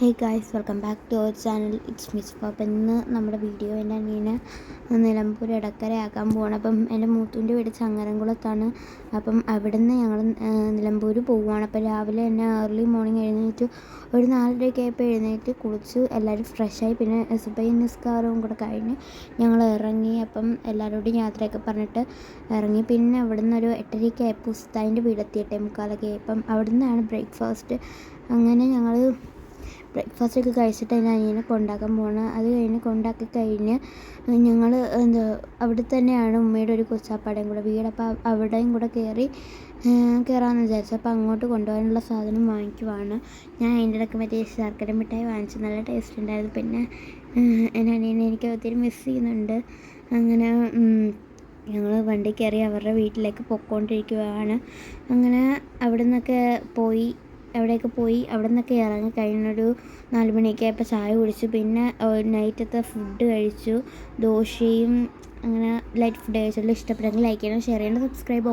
Hey guys, welcome back to our channel. It's miss Pappa. ഇന്ന് നമ്മുടെ video എൻ്റെ അനിയനെ നിലമ്പൂർ എടക്കരയാക്കാൻ പോവാണ്. അപ്പം എൻ്റെ മൂത്തൂൻ്റെ വീട് ചങ്ങരംകുളത്താണ്. അപ്പം അവിടെ നിന്ന് ഞങ്ങൾ നിലമ്പൂർ പോവുകയാണ്. അപ്പം രാവിലെ തന്നെ ഏർലി മോർണിംഗ് എഴുന്നേറ്റ് ഒരു 4:30 ആയപ്പോൾ എഴുന്നേറ്റ് കുളിച്ച് എല്ലാവരും ഫ്രഷായി. പിന്നെ സുബൈ നിസ്കാരവും കൂടെ കഴിഞ്ഞ് ഞങ്ങൾ ഇറങ്ങി. അപ്പം എല്ലാവരോടും യാത്രയൊക്കെ പറഞ്ഞിട്ട് ഇറങ്ങി. പിന്നെ അവിടെ നിന്ന് ഒരു 8:30 ആയപ്പോൾ ഉസ്താദിൻ്റെ വീടെത്തി. 8:45 അപ്പം അവിടെ നിന്നാണ് ബ്രേക്ക്ഫാസ്റ്റ്. അങ്ങനെ ഞങ്ങൾ ബ്രേക്ക്ഫാസ്റ്റൊക്കെ കഴിച്ചിട്ട് അതിന് അനിയനെ കൊണ്ടാക്കാൻ പോകണം. അത് കൊണ്ടാക്കി കഴിഞ്ഞ് ഞങ്ങൾ അവിടെ തന്നെയാണ് ഉമ്മയുടെ ഒരു കൊച്ചാപ്പാടേയും കൂടെ വീട്. അപ്പോൾ അവിടെയും കൂടെ കയറാമെന്ന് വിചാരിച്ചു. അപ്പോൾ അങ്ങോട്ട് കൊണ്ടുപോകാനുള്ള സാധനം വാങ്ങിക്കുവാണ്. ഞാൻ അതിൻ്റെ ഇടയ്ക്ക് മറ്റേ ശർക്കര മിഠായി വാങ്ങിച്ചു. നല്ല ടേസ്റ്റ് ഉണ്ടായിരുന്നു. പിന്നെ എൻ്റെ അനിയനെ എനിക്ക് ഒത്തിരി മിസ് ചെയ്യുന്നുണ്ട്. അങ്ങനെ ഞങ്ങൾ വണ്ടി കയറി അവരുടെ വീട്ടിലേക്ക് പൊയ്ക്കൊണ്ടിരിക്കുകയാണ്. അങ്ങനെ അവിടെ നിന്നൊക്കെ ഇറങ്ങി കഴിഞ്ഞൊരു 4 മണിയൊക്കെ ആയപ്പോൾ ചായ കുടിച്ചു. പിന്നെ നൈറ്റത്തെ ഫുഡ് കഴിച്ചു, ദോശയും. അങ്ങനെ ലൈറ്റ് ഫുഡ് കഴിച്ചതിൽ ഇഷ്ടപ്പെട്ടെങ്കിൽ ലൈക്ക് ചെയ്യണം, ഷെയർ ചെയ്യണം, സബ്സ്ക്രൈബ്